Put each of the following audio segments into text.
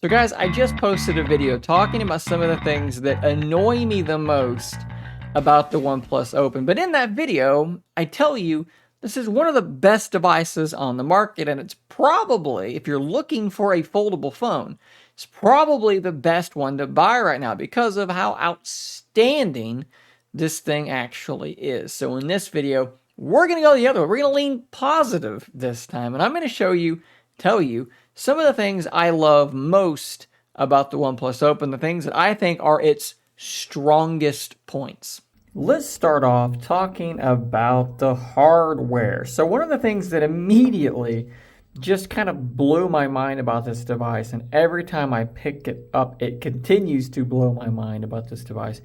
So guys, I just posted a video talking about some of the things that annoy me the most about the OnePlus Open. But in that video, I tell you this is one of the best devices on the market, and it's probably, if you're looking for a foldable phone, it's probably the best one to buy right now because of how outstanding this thing actually is. So in this video, we're going to go the other way. We're going to lean positive this time, and I'm going to tell you some of the things I love most about the OnePlus Open, the things that I think are its strongest points. Let's start off talking about the hardware. So one of the things that immediately just kind of blew my mind about this device, and every time I pick it up, it continues to blow my mind about this device,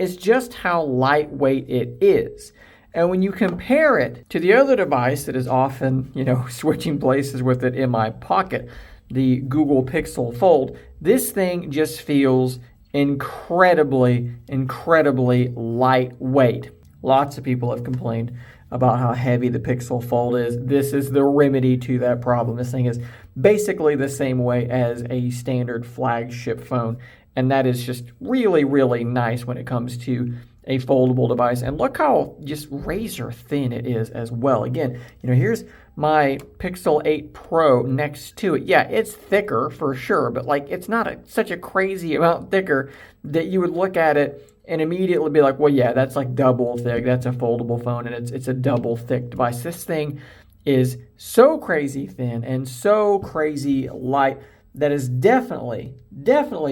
is just how lightweight it is. And when you compare it to the other device that is often, switching places with it in my pocket, the Google Pixel Fold, this thing just feels incredibly, incredibly lightweight. Lots of people have complained about how heavy the Pixel Fold is. This is the remedy to that problem. This thing is basically the same way as a standard flagship phone, and that is just really, really nice when it comes to a foldable device. And look how just razor thin it is as well. Again, here's my Pixel 8 Pro next to it. Yeah, it's thicker for sure, but it's not such a crazy amount thicker that you would look at it and immediately be like, well, yeah, that's like double thick. That's a foldable phone, and it's a double thick device. This thing is so crazy thin and so crazy light. That is definitely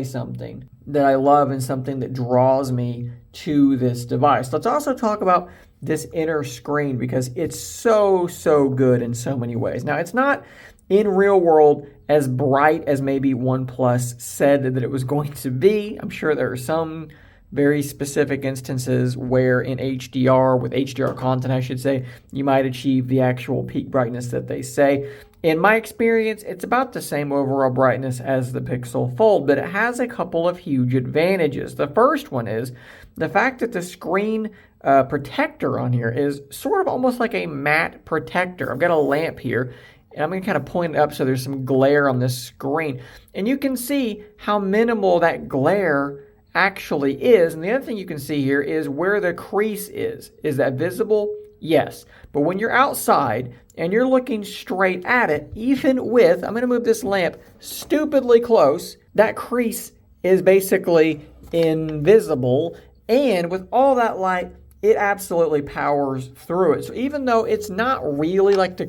something that I love and something that draws me to this device. Let's also talk about this inner screen because it's so good in so many ways. Now, it's not in real world as bright as maybe OnePlus said that it was going to be. I'm sure there are some very specific instances where in HDR, with HDR content, I should say, you might achieve the actual peak brightness that they say. In my experience, it's about the same overall brightness as the Pixel Fold, but it has a couple of huge advantages. The first one is the fact that the screen protector on here is sort of almost like a matte protector. I've got a lamp here, and I'm going to kind of point it up so there's some glare on this screen. And you can see how minimal that glare actually is. And the other thing you can see here is where the crease is. Is that visible? Yes. But when you're outside and you're looking straight at it, even with, I'm going to move this lamp stupidly close, that crease is basically invisible. And with all that light, it absolutely powers through it. So even though it's not really like the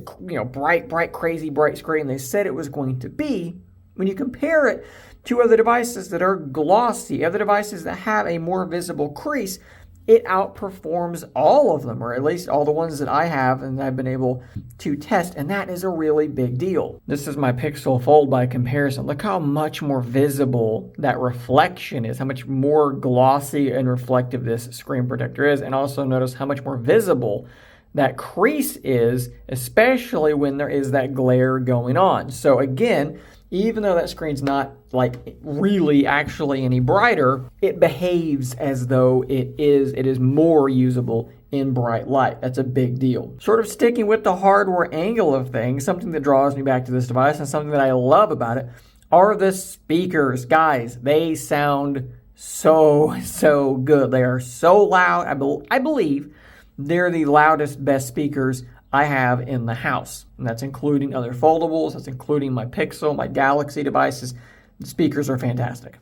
bright, crazy bright screen they said it was going to be, when you compare it to other devices that are glossy, other devices that have a more visible crease, it outperforms all of them, or at least all the ones that I have and I've been able to test, and that is a really big deal. This is my Pixel Fold by comparison. Look how much more visible that reflection is, how much more glossy and reflective this screen protector is, and also notice how much more visible that crease is, especially when there is that glare going on. So again, even though that screen's not really actually any brighter, it behaves as though it is more usable in bright light. That's a big deal. Sort of sticking with the hardware angle of things, something that draws me back to this device and something that I love about it are the speakers. Guys, they sound so good. They are so loud. I believe they're the loudest, best speakers I have in the house. And that's including other foldables, that's including my Pixel, my Galaxy devices. The speakers are fantastic.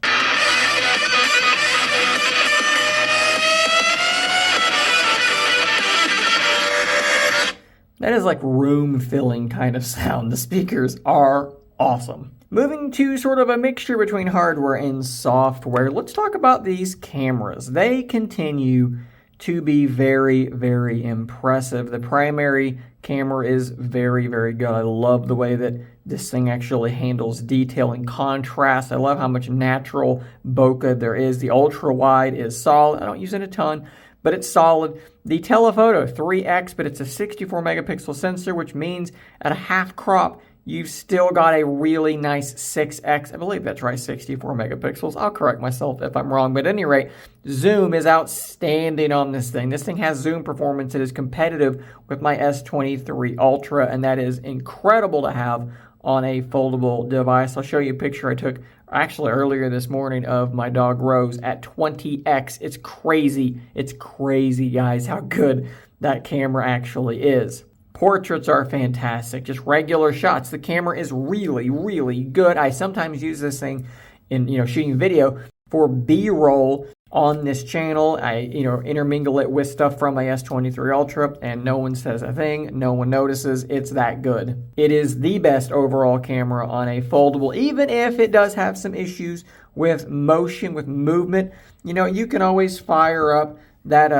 That is like room-filling kind of sound. The speakers are awesome. Moving to sort of a mixture between hardware and software, let's talk about these cameras. They continue to be very, very impressive. The primary camera is very, very good. I love the way that this thing actually handles detail and contrast. I love how much natural bokeh there is. The ultra wide is solid. I don't use it a ton, but it's solid. The telephoto 3x, but it's a 64 megapixel sensor, which means at a half crop, you've still got a really nice 6x. I believe that's right, 64 megapixels. I'll correct myself if I'm wrong. But at any rate, zoom is outstanding on this thing. This thing has zoom performance that is competitive with my S23 Ultra, and that is incredible to have on a foldable device. I'll show you a picture I took actually earlier this morning of my dog Rose at 20x. It's crazy. It's crazy, guys, how good that camera actually is. Portraits are fantastic, just regular shots. The camera is really, really good. I sometimes use this thing in, shooting video for B-roll on this channel. I, intermingle it with stuff from my S23 Ultra, and no one says a thing. No one notices. It's that good. It is the best overall camera on a foldable, even if it does have some issues with motion, with movement. You can always fire up that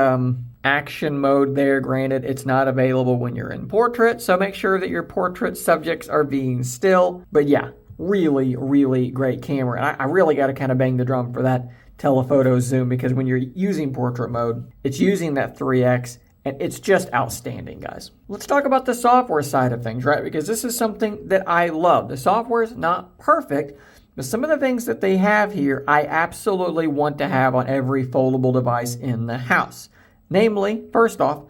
action mode there. Granted, it's not available when you're in portrait, so make sure that your portrait subjects are being still. But yeah, really, really great camera. And I really got to kind of bang the drum for that telephoto zoom, because when you're using portrait mode, it's using that 3x, and it's just outstanding, guys. Let's talk about the software side of things, right? Because this is something that I love. The software is not perfect, but some of the things that they have here, I absolutely want to have on every foldable device in the house. Namely, first off,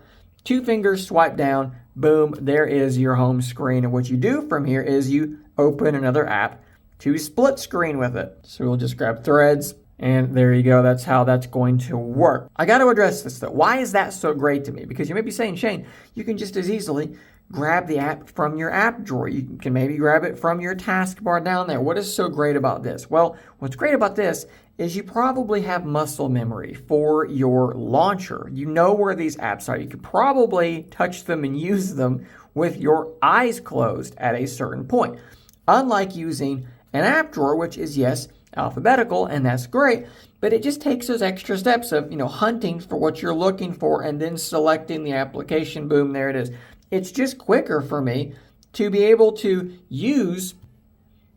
2 fingers swipe down, boom, there is your home screen. And what you do from here is you open another app to split screen with it. So we'll just grab Threads, and there you go. That's how that's going to work. I got to address this though. Why is that so great to me? Because you may be saying, Shane, you can just as easily grab the app from your app drawer. You can maybe grab it from your taskbar down there. What is so great about this? Well, what's great about this is you probably have muscle memory for your launcher. You know where these apps are. You could probably touch them and use them with your eyes closed at a certain point. Unlike using an app drawer, which is, yes, alphabetical, and that's great, but it just takes those extra steps of, hunting for what you're looking for and then selecting the application. Boom, there it is. It's just quicker for me to be able to use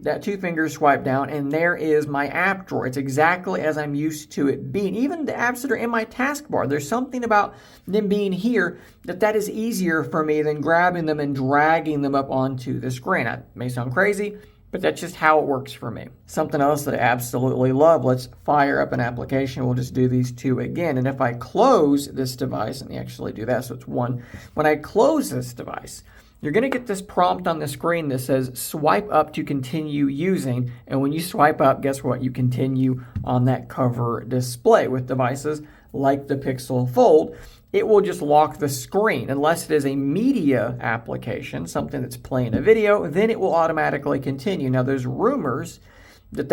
that 2 fingers swipe down, and there is my app drawer. It's exactly as I'm used to it being. Even the apps that are in my taskbar, there's something about them being here that is easier for me than grabbing them and dragging them up onto the screen. That may sound crazy, but that's just how it works for me. Something else that I absolutely love, let's fire up an application. We'll just do these 2 again. And if I close this device, and they actually do that, so it's 1. When I close this device, you're going to get this prompt on the screen that says swipe up to continue using. And when you swipe up, guess what? You continue on that cover display. With devices like the Pixel Fold, it will just lock the screen. Unless it is a media application, something that's playing a video, then it will automatically continue. Now, there's rumors that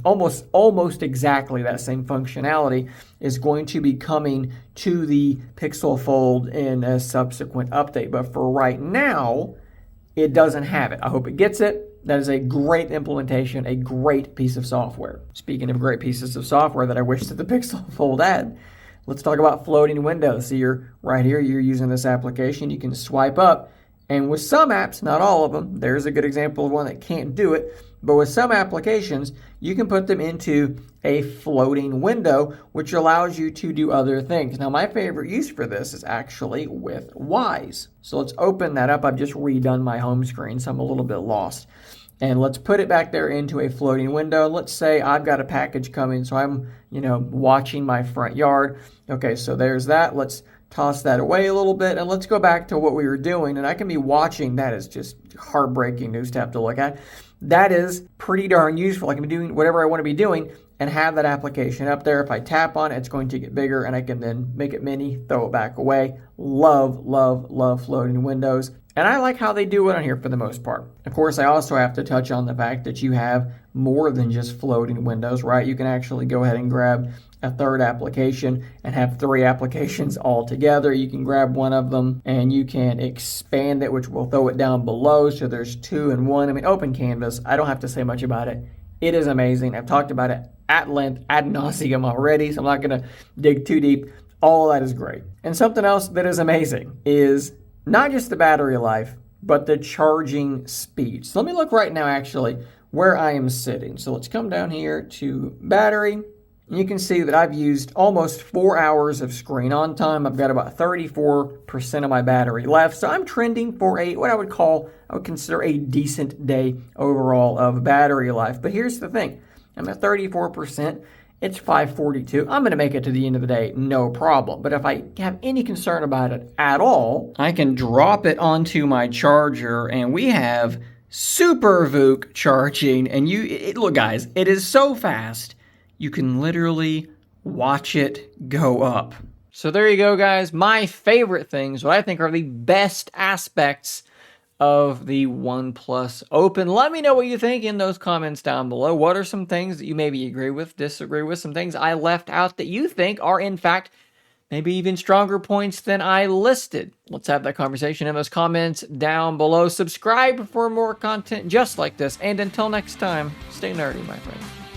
almost exactly that same functionality is going to be coming to the Pixel Fold in a subsequent update. But for right now, it doesn't have it. I hope it gets it. That is a great implementation, a great piece of software. Speaking of great pieces of software that I wish that the Pixel Fold had, let's talk about floating windows. So you're right here, you're using this application. You can swipe up, and with some apps, not all of them, there's a good example of one that can't do it, but with some applications, you can put them into a floating window, which allows you to do other things. Now, my favorite use for this is actually with Wise. So let's open that up. I've just redone my home screen, so I'm a little bit lost. And let's put it back there into a floating window. Let's say I've got a package coming, so I'm, watching my front yard. Okay, so there's that. Let's toss that away a little bit, and let's go back to what we were doing. And I can be watching. That is just heartbreaking news to have to look at. That is pretty darn useful. I can be doing whatever I want to be doing and have that application up there. If I tap on it, it's going to get bigger, and I can then make it mini, throw it back away. Love, love, love floating windows. And I like how they do it on here for the most part. Of course, I also have to touch on the fact that you have more than just floating windows, right? You can actually go ahead and grab a third application and have 3 applications all together. You can grab one of them and you can expand it, which will throw it down below. So there's 2 in 1. I mean, Open Canvas, I don't have to say much about it. It is amazing. I've talked about it at length, ad nauseum already, so I'm not going to dig too deep. All of that is great. And something else that is amazing is not just the battery life, but the charging speed. So let me look right now, actually, where I am sitting. So let's come down here to battery. You can see that I've used almost 4 hours of screen on time. I've got about 34% of my battery left. So I'm trending for what I would consider a decent day overall of battery life. But here's the thing. I'm at 34%. It's 5:42. I'm going to make it to the end of the day, no problem. But if I have any concern about it at all, I can drop it onto my charger, and we have super VOOC charging, and look guys, it is so fast, you can literally watch it go up. So there you go guys, my favorite things, what I think are the best aspects of the OnePlus Open. Let me know what you think in those comments down below. What are some things that you maybe agree with, disagree with, some things I left out that you think are in fact maybe even stronger points than I listed? Let's have that conversation in those comments down below. Subscribe for more content just like this. And until next time, stay nerdy, my friends.